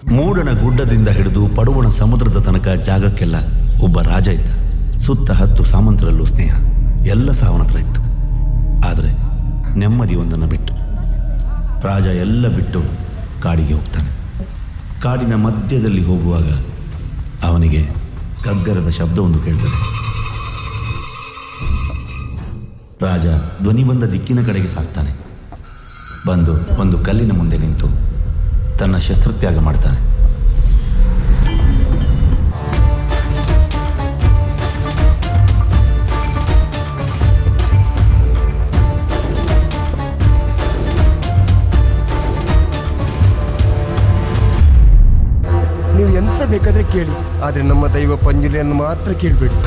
ಮೂಡಣ ಗುಡ್ಡದಿಂದ ಹಿಡಿದು ಪಡುವಣ ಸಮುದ್ರದ ತನಕ ಜಾಗಕ್ಕೆಲ್ಲ ಒಬ್ಬ ರಾಜ ಇದ್ದ. ಸುತ್ತ 10 ಸಾಮಂತರಲ್ಲೂ ಸ್ನೇಹ, ಎಲ್ಲ ಸಾವನತ್ರ ಇತ್ತು. ಆದರೆ ನೆಮ್ಮದಿ ಒಂದನ್ನು ಬಿಟ್ಟು ರಾಜ ಎಲ್ಲ ಬಿಟ್ಟು ಕಾಡಿಗೆ ಹೋಗ್ತಾನೆ. ಕಾಡಿನ ಮಧ್ಯದಲ್ಲಿ ಹೋಗುವಾಗ ಅವನಿಗೆ ಕಗ್ಗರದ ಶಬ್ದವೊಂದು ಕೇಳ್ತದೆ. ರಾಜ ಧ್ವನಿ ಬಂದ ದಿಕ್ಕಿನ ಕಡೆಗೆ ಸಾಗ್ತಾನೆ. ಬಂದು ಒಂದು ಕಲ್ಲಿನ ಮುಂದೆ ನಿಂತು ತನ್ನ ಶಸ್ತ್ರತ್ಯಾಗ ಮಾಡ್ತಾನೆ. ನೀವು ಎಂತ ಬೇಕಾದ್ರೆ ಕೇಳಿ, ಆದರೆ ನಮ್ಮ ದೈವ ಪಂಜುಲಿಯನ್ನು ಮಾತ್ರ ಕೇಳಬೇಡಿ.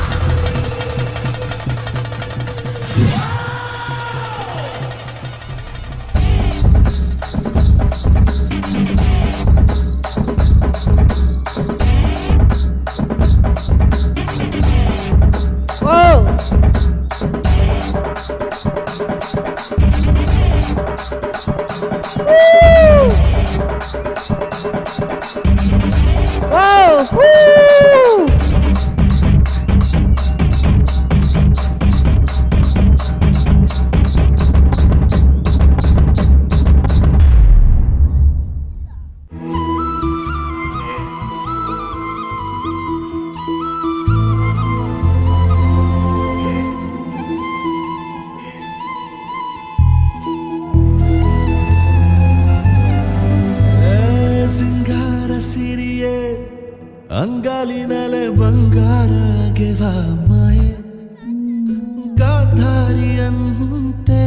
ಸಿರಿಯೇ ಅಂಗಾಲಿನಲೆ ಬಂಗಾರಗೆವ ಮಾಯೆ, ಗಾಂಧಾರಿಯಂತೆ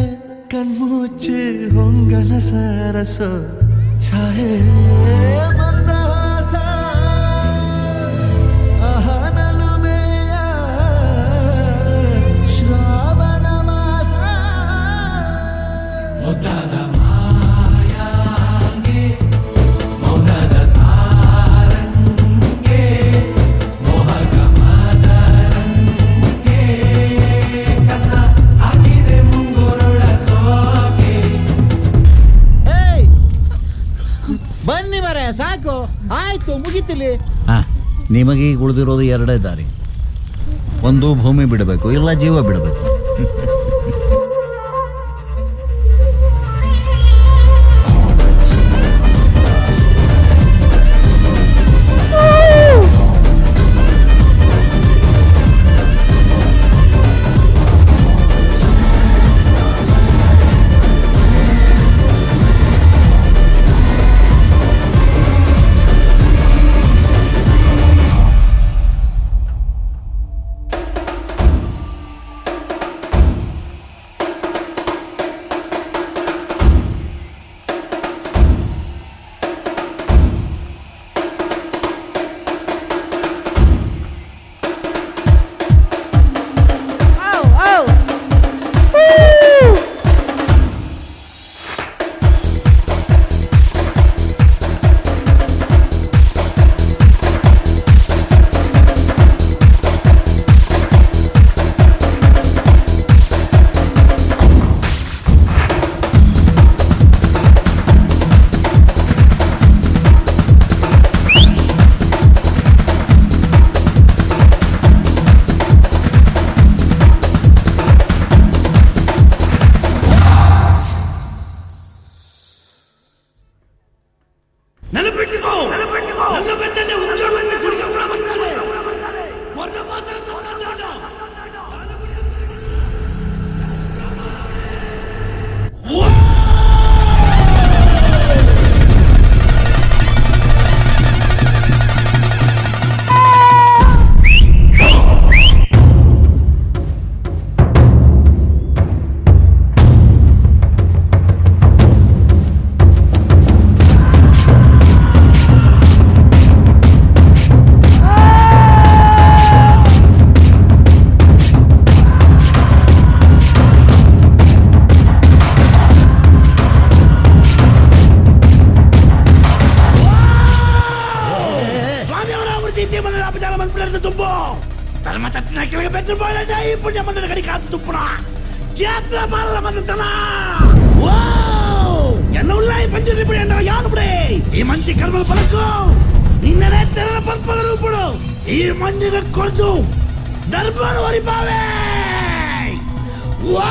ಕಣ್ಮುಚ್ಚಿ ಹೊಂಗನ ಸರಸ ಛಾಯೆ, ಮಂದಹಾಸ ಅಹನಲುಮೆಯ ಶ್ರಾವಣ ಮಾಸ, ಮುದ್ದಾದ ಸಾಕು ಆಯ್ತು ಮುಗಿತಿಲಿ. ನಿಮಗೆ ಈಗ ಉಳಿದಿರೋದು 2 ದಾರಿ. ಒಂದು ಭೂಮಿ ಬಿಡಬೇಕು, ಇಲ್ಲ ಜೀವ ಬಿಡಬೇಕು. punya mandar kadi katu tu pernah jatra malam mandar tanah. Wow, ఎన్న ఉన్నాయి పంజరి ఇప్పుడు ఎండ యానుపుడే ఈ మంచి కర్మల పలకు నిన్ననే తెరన పల్పలు ఇప్పుడు ఈ మంచిగా కొడుతూ దర్బాను వరిపావే వా